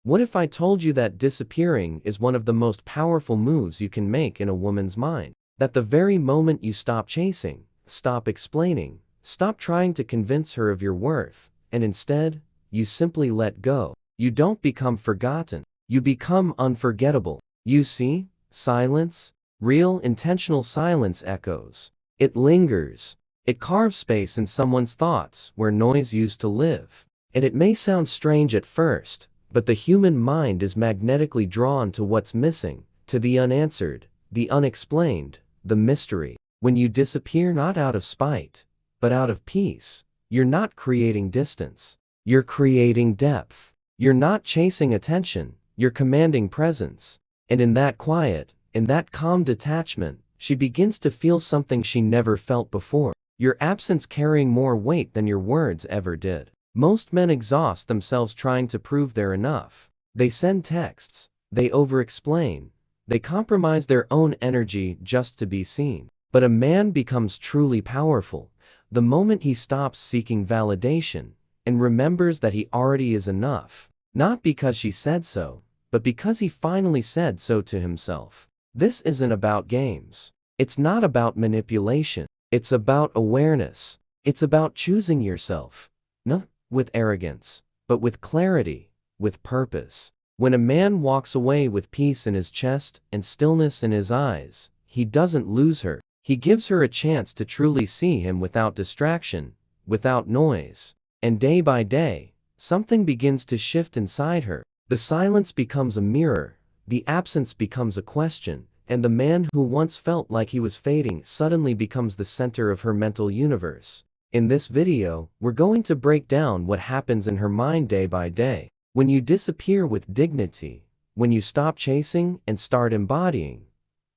What if I told you that disappearing is one of the most powerful moves you can make in a woman's mind? That the very moment you stop chasing, stop explaining, stop trying to convince her of your worth, and instead, you simply let go, you don't become forgotten, you become unforgettable. You see, silence, real intentional silence echoes. It lingers. It carves space in someone's thoughts where noise used to live. And it may sound strange at first, but the human mind is magnetically drawn to what's missing, to the unanswered, the unexplained, the mystery. When you disappear not out of spite, but out of peace, you're not creating distance. You're creating depth. You're not chasing attention, you're commanding presence. And in that quiet, in that calm detachment, she begins to feel something she never felt before. Your absence carrying more weight than your words ever did. Most men exhaust themselves trying to prove they're enough. They send texts, they over-explain, they compromise their own energy just to be seen. But a man becomes truly powerful the moment he stops seeking validation and remembers that he already is enough. Not because she said so, but because he finally said so to himself. This isn't about games. It's not about manipulation. It's about awareness. It's about choosing yourself. Not with arrogance, but with clarity, with purpose. When a man walks away with peace in his chest and stillness in his eyes, he doesn't lose her. He gives her a chance to truly see him without distraction, without noise. And day by day, something begins to shift inside her. The silence becomes a mirror, the absence becomes a question, and the man who once felt like he was fading suddenly becomes the center of her mental universe. In this video, we're going to break down what happens in her mind day by day. When you disappear with dignity, when you stop chasing and start embodying.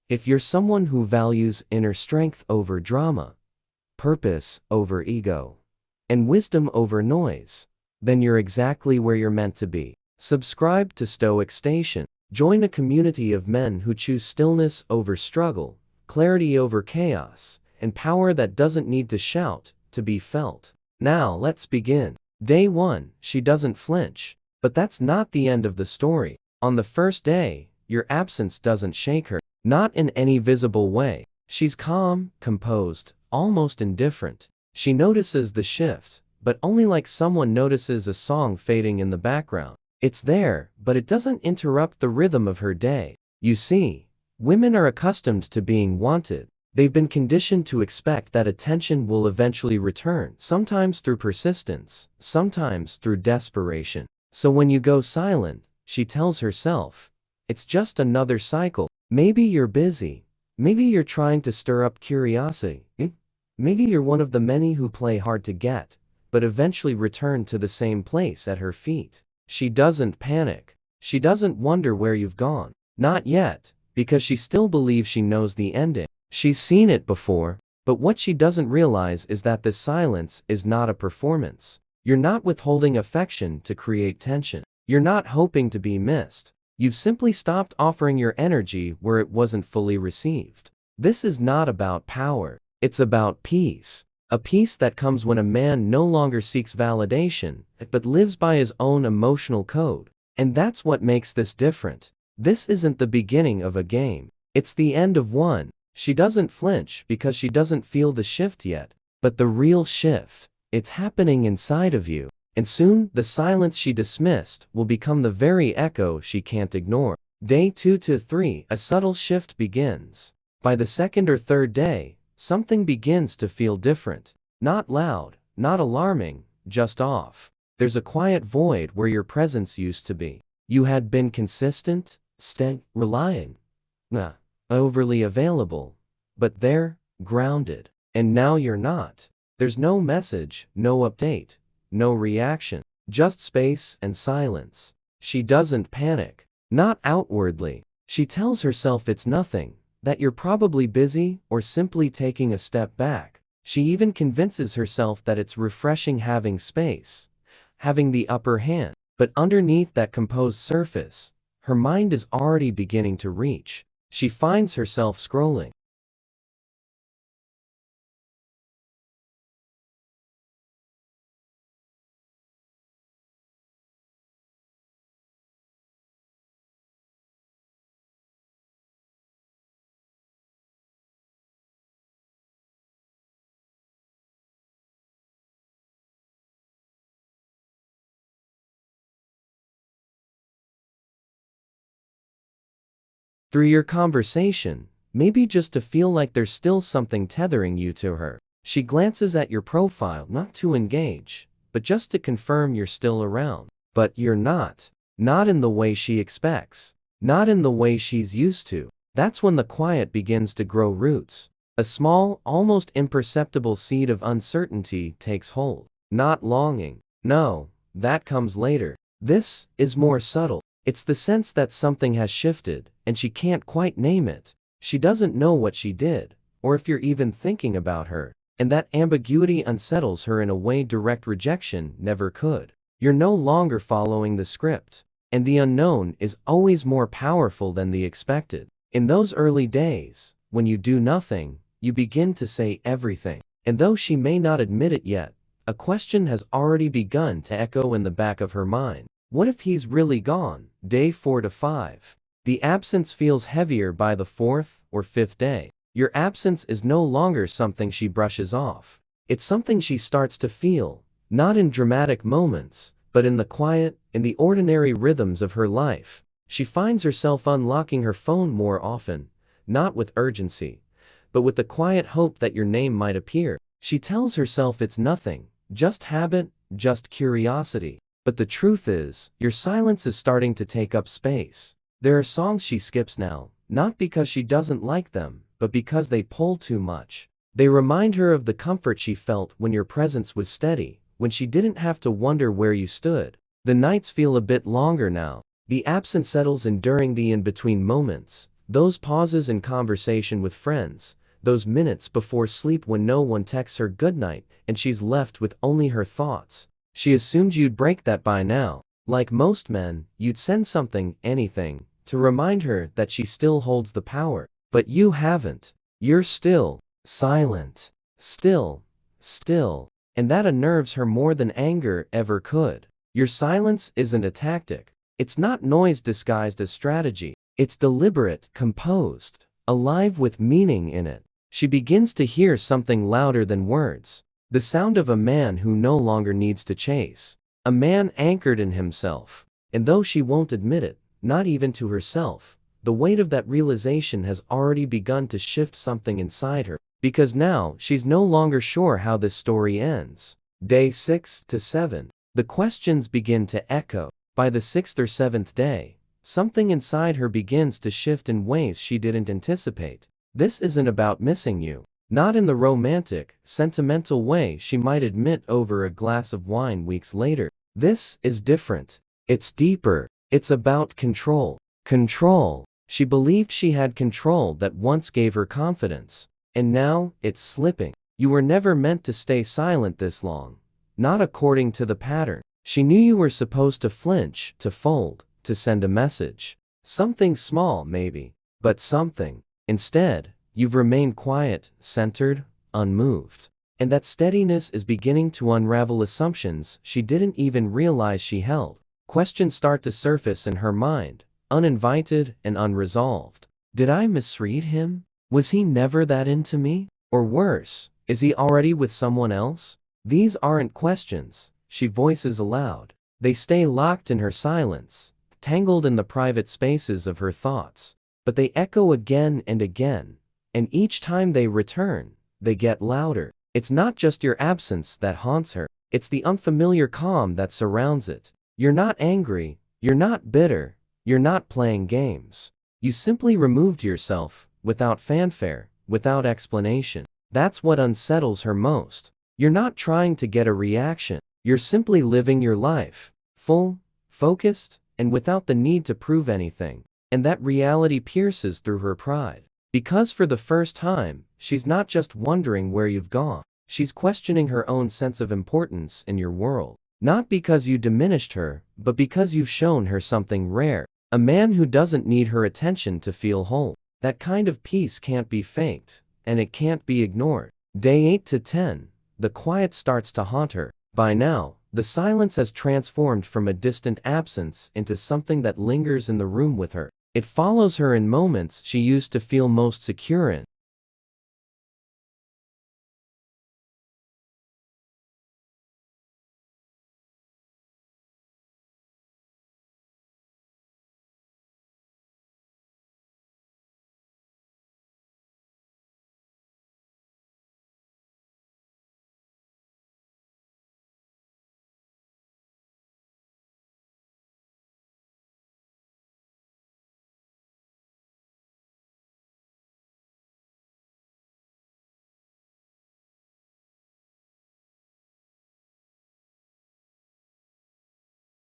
If you're someone who values inner strength over drama, purpose over ego, and wisdom over noise, then you're exactly where you're meant to be. Subscribe to Stoic Station. Join a community of men who choose stillness over struggle, clarity over chaos, and power that doesn't need to shout to be felt. Now let's begin. Day 1, she doesn't flinch. But that's not the end of the story. On the first day, your absence doesn't shake her. Not in any visible way. She's calm, composed, almost indifferent. She notices the shift, but only like someone notices a song fading in the background. It's there, but it doesn't interrupt the rhythm of her day. You see, women are accustomed to being wanted. They've been conditioned to expect that attention will eventually return, sometimes through persistence, sometimes through desperation. So when you go silent, she tells herself, it's just another cycle. Maybe you're busy. Maybe you're trying to stir up curiosity. Maybe you're one of the many who play hard to get, but eventually return to the same place at her feet. She doesn't panic. She doesn't wonder where you've gone. Not yet, because she still believes she knows the ending. She's seen it before, but what she doesn't realize is that this silence is not a performance. You're not withholding affection to create tension. You're not hoping to be missed. You've simply stopped offering your energy where it wasn't fully received. This is not about power. It's about peace. A peace that comes when a man no longer seeks validation, but lives by his own emotional code. And that's what makes this different. This isn't the beginning of a game. It's the end of one. She doesn't flinch because she doesn't feel the shift yet. But the real shift, it's happening inside of you. And soon, the silence she dismissed will become the very echo she can't ignore. Day 2 to 3, a subtle shift begins. By the second or third day, something begins to feel different. Not loud, not alarming, just off. There's a quiet void where your presence used to be. You had been consistent, steady, relying, overly available, but there, grounded. And now you're not. There's no message, no update. No reaction, just space and silence. She doesn't panic, not outwardly. She tells herself it's nothing, that you're probably busy or simply taking a step back. She even convinces herself that it's refreshing having space, having the upper hand. But underneath that composed surface, her mind is already beginning to reach. She finds herself scrolling, through your conversation, maybe just to feel like there's still something tethering you to her. She glances at your profile not to engage, but just to confirm you're still around. But you're not. Not in the way she expects. Not in the way she's used to. That's when the quiet begins to grow roots. A small, almost imperceptible seed of uncertainty takes hold. Not longing. No, that comes later. This is more subtle. It's the sense that something has shifted, and she can't quite name it. She doesn't know what she did, or if you're even thinking about her. And that ambiguity unsettles her in a way direct rejection never could. You're no longer following the script. And the unknown is always more powerful than the expected. In those early days, when you do nothing, you begin to say everything. And though she may not admit it yet, a question has already begun to echo in the back of her mind. What if he's really gone? Day 4 to 5. The absence feels heavier by the 4th or 5th day. Your absence is no longer something she brushes off. It's something she starts to feel, not in dramatic moments, but in the quiet, in the ordinary rhythms of her life. She finds herself unlocking her phone more often, not with urgency, but with the quiet hope that your name might appear. She tells herself it's nothing, just habit, just curiosity. But the truth is, your silence is starting to take up space. There are songs she skips now, not because she doesn't like them, but because they pull too much. They remind her of the comfort she felt when your presence was steady, when she didn't have to wonder where you stood. The nights feel a bit longer now. The absence settles in during the in-between moments, those pauses in conversation with friends, those minutes before sleep when no one texts her goodnight and she's left with only her thoughts. She assumed you'd break that by now. Like most men, you'd send something, anything, to remind her that she still holds the power. But you haven't. You're still silent. Still. And that unnerves her more than anger ever could. Your silence isn't a tactic. It's not noise disguised as strategy. It's deliberate, composed, alive with meaning in it. She begins to hear something louder than words. The sound of a man who no longer needs to chase. A man anchored in himself. And though she won't admit it, not even to herself, the weight of that realization has already begun to shift something inside her. Because now, she's no longer sure how this story ends. Day 6 to 7. The questions begin to echo. By the 6th or 7th day, something inside her begins to shift in ways she didn't anticipate. This isn't about missing you. Not in the romantic, sentimental way she might admit over a glass of wine weeks later. This is different. It's deeper. It's about control. Control. She believed she had control that once gave her confidence. And now, it's slipping. You were never meant to stay silent this long. Not according to the pattern. She knew you were supposed to flinch, to fold, to send a message. Something small, maybe. But something. Instead, you've remained quiet, centered, unmoved. And that steadiness is beginning to unravel assumptions she didn't even realize she held. Questions start to surface in her mind, uninvited and unresolved. Did I misread him? Was he never that into me? Or worse, is he already with someone else? These aren't questions she voices aloud. They stay locked in her silence, tangled in the private spaces of her thoughts. But they echo again and again, and each time they return, they get louder. It's not just your absence that haunts her, it's the unfamiliar calm that surrounds it. You're not angry, you're not bitter, you're not playing games. You simply removed yourself, without fanfare, without explanation. That's what unsettles her most. You're not trying to get a reaction. You're simply living your life, full, focused, and without the need to prove anything. And that reality pierces through her pride. Because for the first time, she's not just wondering where you've gone. She's questioning her own sense of importance in your world. Not because you diminished her, but because you've shown her something rare. A man who doesn't need her attention to feel whole. That kind of peace can't be faked, and it can't be ignored. Day 8 to 10. The quiet starts to haunt her. By now, the silence has transformed from a distant absence into something that lingers in the room with her. It follows her in moments she used to feel most secure in.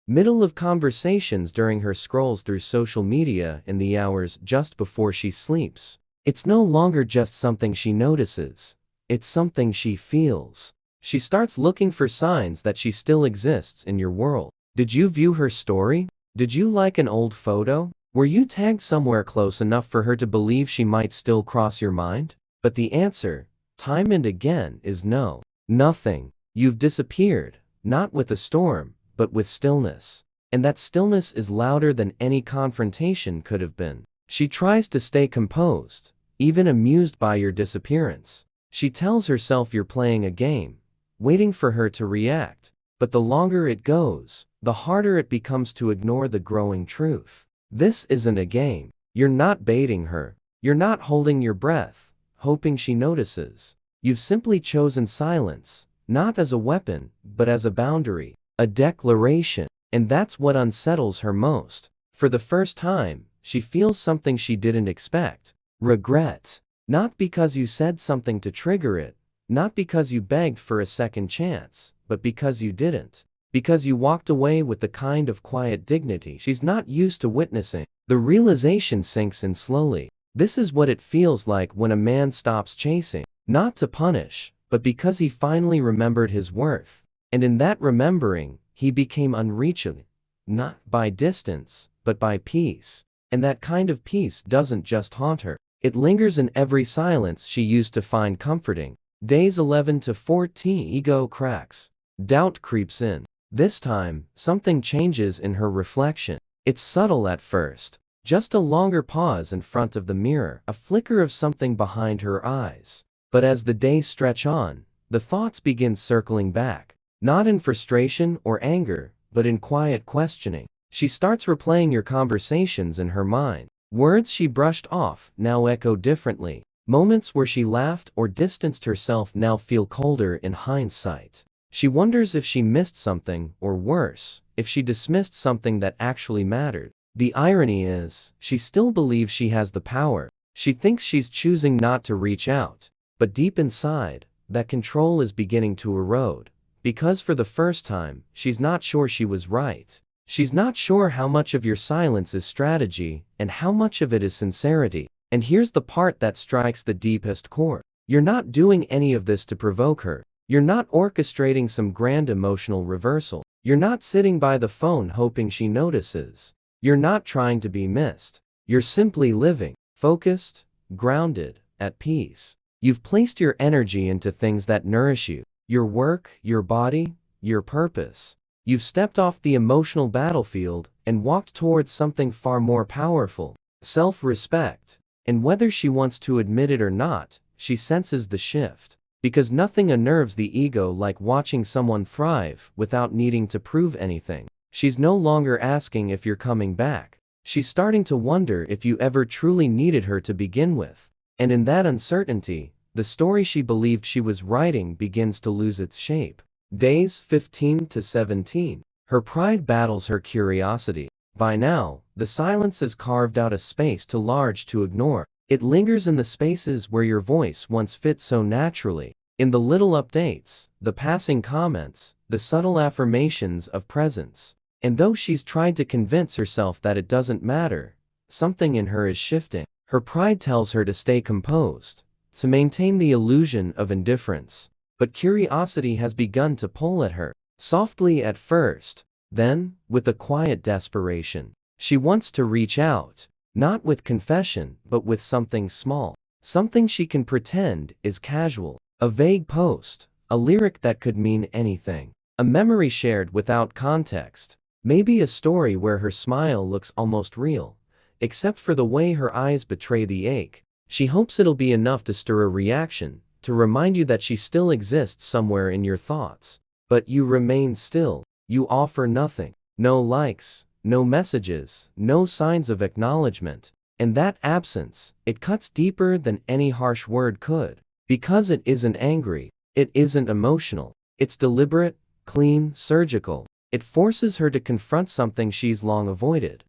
middle of conversations during her scrolls through social media in the hours just before she sleeps. It's no longer just something she notices. It's something she feels. She starts looking for signs that she still exists in your world. Did you view her story? Did you like an old photo? Were you tagged somewhere close enough for her to believe she might still cross your mind? But the answer, time and again, is no. Nothing. You've disappeared, not with a storm, but with stillness. And that stillness is louder than any confrontation could have been. She tries to stay composed, even amused by your disappearance. She tells herself you're playing a game, waiting for her to react. But the longer it goes, the harder it becomes to ignore the growing truth. This isn't a game. You're not baiting her. You're not holding your breath, hoping she notices. You've simply chosen silence, not as a weapon, but as a boundary, a declaration. And that's what unsettles her most. For the first time, she feels something she didn't expect. Regret. Not because you said something to trigger it, not because you begged for a second chance, but because you didn't. Because you walked away with the kind of quiet dignity she's not used to witnessing. The realization sinks in slowly. This is what it feels like when a man stops chasing, not to punish, but because he finally remembered his worth. And in that remembering, he became unreachable, not by distance, but by peace. And that kind of peace doesn't just haunt her. It lingers in every silence she used to find comforting. Days 11 to 14, ego cracks. Doubt creeps in. This time, something changes in her reflection. It's subtle at first. Just a longer pause in front of the mirror, a flicker of something behind her eyes. But as the days stretch on, the thoughts begin circling back. Not in frustration or anger, but in quiet questioning. She starts replaying your conversations in her mind. Words she brushed off now echo differently. Moments where she laughed or distanced herself now feel colder in hindsight. She wonders if she missed something, or worse, if she dismissed something that actually mattered. The irony is, she still believes she has the power. She thinks she's choosing not to reach out. But deep inside, that control is beginning to erode. Because for the first time, she's not sure she was right. She's not sure how much of your silence is strategy, and how much of it is sincerity. And here's the part that strikes the deepest core. You're not doing any of this to provoke her. You're not orchestrating some grand emotional reversal. You're not sitting by the phone hoping she notices. You're not trying to be missed. You're simply living, focused, grounded, at peace. You've placed your energy into things that nourish you. Your work, your body, your purpose. You've stepped off the emotional battlefield and walked towards something far more powerful, self-respect. And whether she wants to admit it or not, she senses the shift. Because nothing unnerves the ego like watching someone thrive without needing to prove anything. She's no longer asking if you're coming back. She's starting to wonder if you ever truly needed her to begin with. And in that uncertainty, the story she believed she was writing begins to lose its shape. Days 15 to 17. Her pride battles her curiosity. By now, the silence has carved out a space too large to ignore. It lingers in the spaces where your voice once fit so naturally. In the little updates, the passing comments, the subtle affirmations of presence. And though she's tried to convince herself that it doesn't matter, something in her is shifting. Her pride tells her to stay composed, to maintain the illusion of indifference. But curiosity has begun to pull at her, softly at first, then, with a quiet desperation. She wants to reach out, not with confession, but with something small. Something she can pretend is casual. A vague post, a lyric that could mean anything. A memory shared without context. Maybe a story where her smile looks almost real, except for the way her eyes betray the ache. She hopes it'll be enough to stir a reaction, to remind you that she still exists somewhere in your thoughts. But you remain still. You offer nothing. No likes, no messages, no signs of acknowledgement. And that absence, it cuts deeper than any harsh word could. Because it isn't angry, it isn't emotional. It's deliberate, clean, surgical. It forces her to confront something she's long avoided.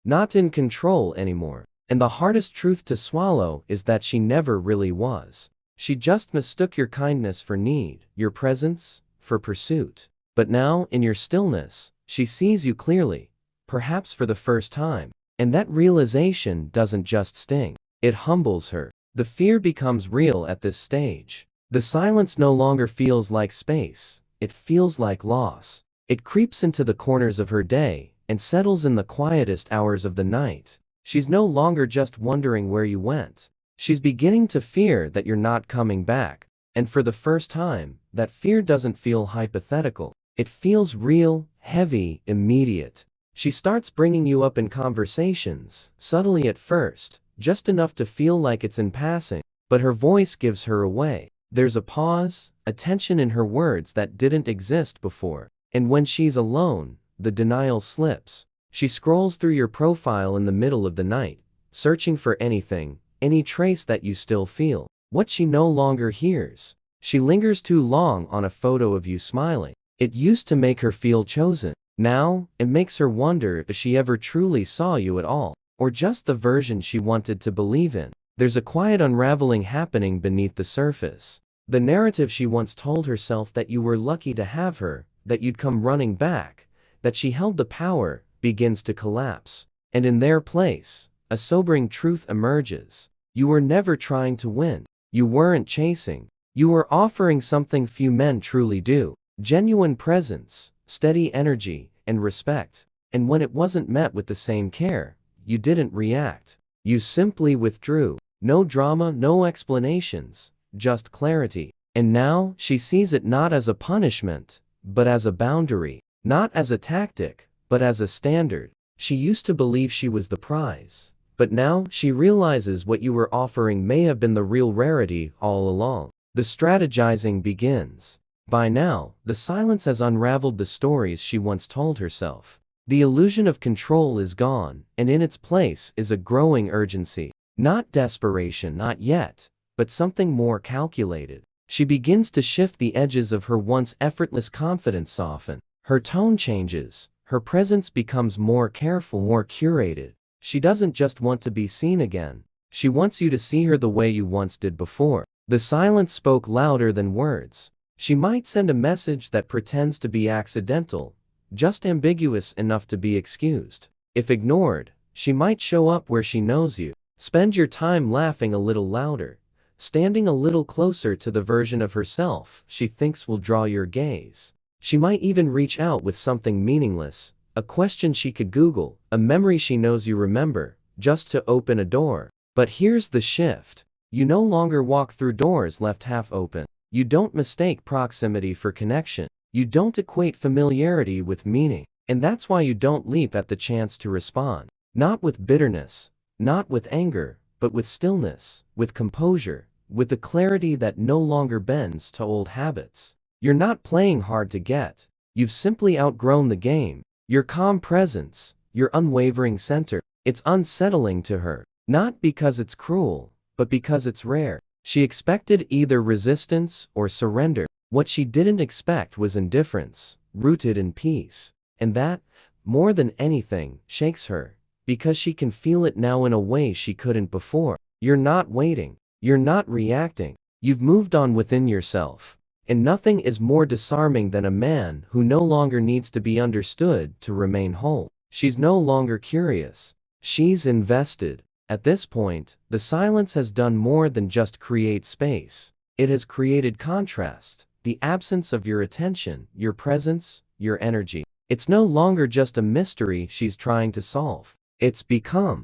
not in control anymore. And the hardest truth to swallow is that she never really was. She just mistook your kindness for need, your presence for pursuit. But now, in your stillness, she sees you clearly, perhaps for the first time. And that realization doesn't just sting, it humbles her. The fear becomes real at this stage. The silence no longer feels like space, it feels like loss. It creeps into the corners of her day and settles in the quietest hours of the night. She's no longer just wondering where you went. She's beginning to fear that you're not coming back. And for the first time, that fear doesn't feel hypothetical. It feels real, heavy, immediate. She starts bringing you up in conversations, subtly at first, just enough to feel like it's in passing, but her voice gives her away. There's a pause, a tension in her words that didn't exist before. And when she's alone, the denial slips. She scrolls through your profile in the middle of the night, searching for anything, any trace that you still feel. What she no longer hears. She lingers too long on a photo of you smiling. It used to make her feel chosen. Now, it makes her wonder if she ever truly saw you at all, or just the version she wanted to believe in. There's a quiet unraveling happening beneath the surface. The narrative she once told herself that you were lucky to have her, that you'd come running back, that she held the power, begins to collapse. And in their place, a sobering truth emerges. You were never trying to win. You weren't chasing. You were offering something few men truly do. Genuine presence, steady energy, and respect. And when it wasn't met with the same care, you didn't react. You simply withdrew. No drama, no explanations, just clarity. And now, she sees it not as a punishment, but as a boundary. Not as a tactic, but as a standard. She used to believe she was the prize. But now, she realizes what you were offering may have been the real rarity all along. The strategizing begins. By now, the silence has unraveled the stories she once told herself. The illusion of control is gone, and in its place is a growing urgency. Not desperation, not yet, but something more calculated. She begins to shift the edges of her once effortless confidence soften. Her tone changes, her presence becomes more careful, more curated. She doesn't just want to be seen again. She wants you to see her the way you once did before. The silence spoke louder than words. She might send a message that pretends to be accidental, just ambiguous enough to be excused. If ignored, she might show up where she knows you. Spend your time laughing a little louder, standing a little closer to the version of herself she thinks will draw your gaze. She might even reach out with something meaningless, a question she could Google, a memory she knows you remember, just to open a door. But here's the shift. You no longer walk through doors left half open. You don't mistake proximity for connection. You don't equate familiarity with meaning. And that's why you don't leap at the chance to respond. Not with bitterness, not with anger, but with stillness, with composure, with the clarity that no longer bends to old habits. You're not playing hard to get. You've simply outgrown the game. Your calm presence, your unwavering center, it's unsettling to her. Not because it's cruel, but because it's rare. She expected either resistance or surrender. What she didn't expect was indifference, rooted in peace. And that, more than anything, shakes her, because she can feel it now in a way she couldn't before. You're not waiting. You're not reacting. You've moved on within yourself. And nothing is more disarming than a man who no longer needs to be understood to remain whole. She's no longer curious. She's invested. At this point, the silence has done more than just create space. It has created contrast, the absence of your attention, your presence, your energy. It's no longer just a mystery she's trying to solve. It's become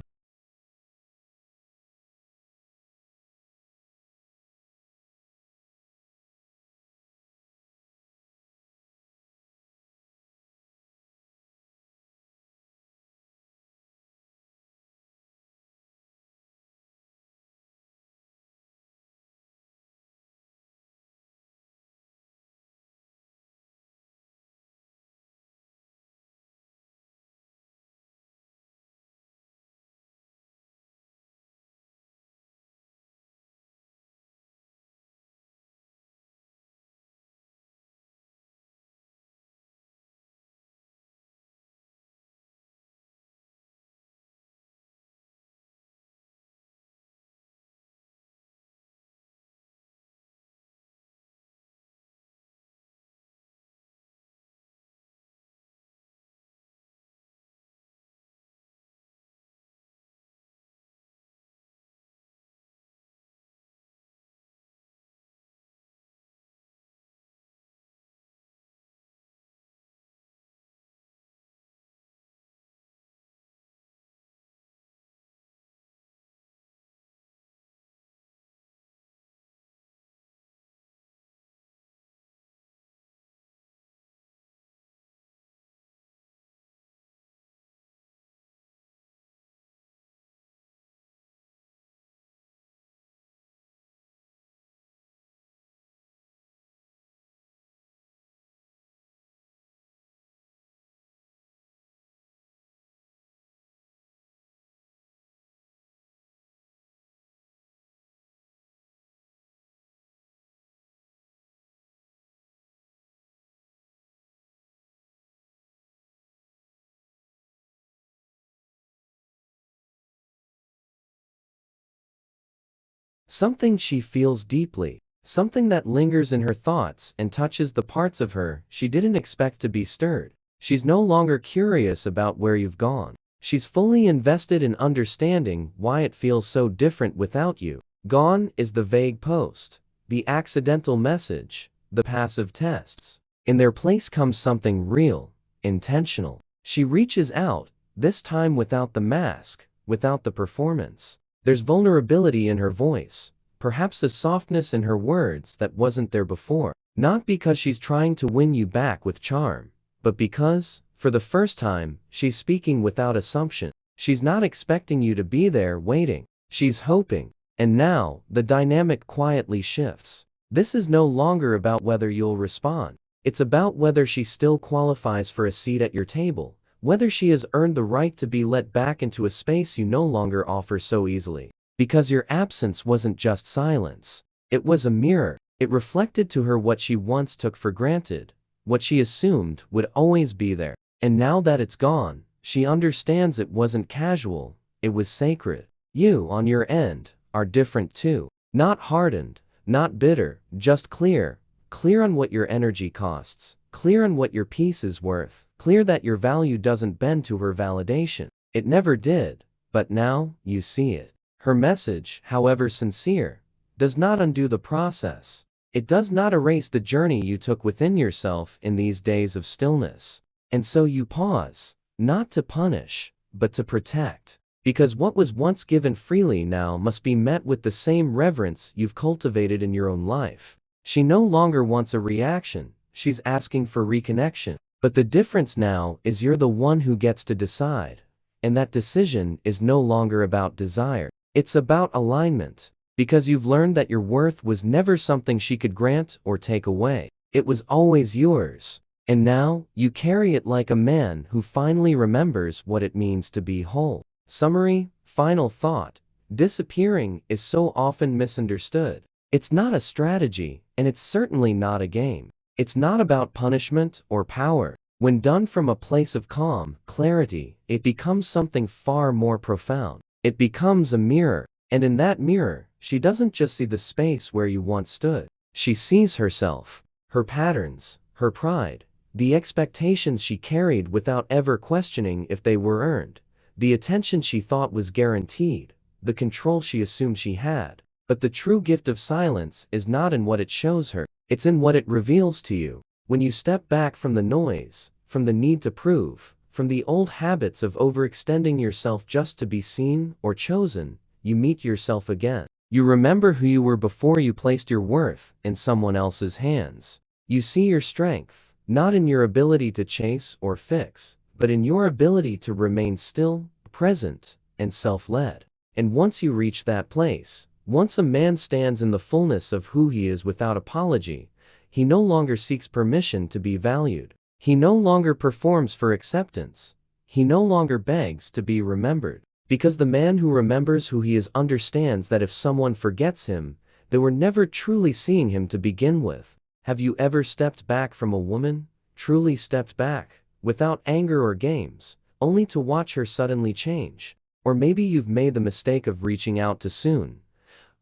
Something she feels deeply. Something that lingers in her thoughts and touches the parts of her she didn't expect to be stirred. She's no longer curious about where you've gone. She's fully invested in understanding why it feels so different without you. Gone is the vague post, the accidental message, the passive tests. In their place comes something real, intentional. She reaches out, this time without the mask, without the performance. There's vulnerability in her voice, perhaps a softness in her words that wasn't there before. Not because she's trying to win you back with charm, but because, for the first time, she's speaking without assumption. She's not expecting you to be there waiting. She's hoping. And now, the dynamic quietly shifts. This is no longer about whether you'll respond. It's about whether she still qualifies for a seat at your table, whether she has earned the right to be let back into a space you no longer offer so easily. Because your absence wasn't just silence. It was a mirror. It reflected to her what she once took for granted, what she assumed would always be there. And now that it's gone, she understands it wasn't casual, it was sacred. You, on your end, are different too. Not hardened, not bitter, just clear. Clear on what your energy costs, clear on what your peace is worth, clear that your value doesn't bend to her validation. It never did, but now, you see it. Her message, however sincere, does not undo the process. It does not erase the journey you took within yourself in these days of stillness. And so you pause, not to punish, but to protect. Because what was once given freely now must be met with the same reverence you've cultivated in your own life. She no longer wants a reaction, she's asking for reconnection. But the difference now is you're the one who gets to decide. And that decision is no longer about desire. It's about alignment. Because you've learned that your worth was never something she could grant or take away. It was always yours. And now, you carry it like a man who finally remembers what it means to be whole. Summary, final thought. Disappearing is so often misunderstood. It's not a strategy, and it's certainly not a game. It's not about punishment or power. When done from a place of calm, clarity, it becomes something far more profound. It becomes a mirror, and in that mirror, she doesn't just see the space where you once stood. She sees herself, her patterns, her pride, the expectations she carried without ever questioning if they were earned, the attention she thought was guaranteed, the control she assumed she had. But the true gift of silence is not in what it shows her, it's in what it reveals to you. When you step back from the noise, from the need to prove, from the old habits of overextending yourself just to be seen or chosen, you meet yourself again. You remember who you were before you placed your worth in someone else's hands. You see your strength, not in your ability to chase or fix, but in your ability to remain still, present, and self-led. And once you reach that place, once a man stands in the fullness of who he is without apology, he no longer seeks permission to be valued. He no longer performs for acceptance. He no longer begs to be remembered. Because the man who remembers who he is understands that if someone forgets him, they were never truly seeing him to begin with. Have you ever stepped back from a woman? Truly stepped back, without anger or games, only to watch her suddenly change? Or maybe you've made the mistake of reaching out too soon,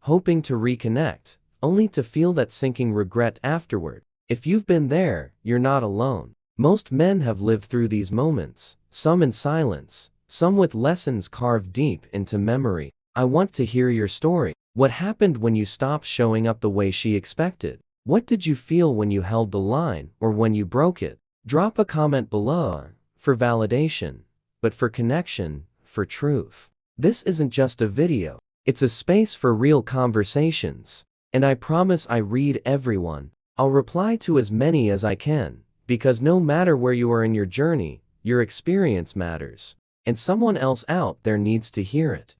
hoping to reconnect, only to feel that sinking regret afterward. If you've been there, you're not alone. Most men have lived through these moments, some in silence, some with lessons carved deep into memory. I want to hear your story. What happened when you stopped showing up the way she expected? What did you feel when you held the line or when you broke it? Drop a comment below, for validation, but for connection, for truth. This isn't just a video. It's a space for real conversations. And I promise I read everyone. I'll reply to as many as I can, because no matter where you are in your journey, your experience matters. And someone else out there needs to hear it.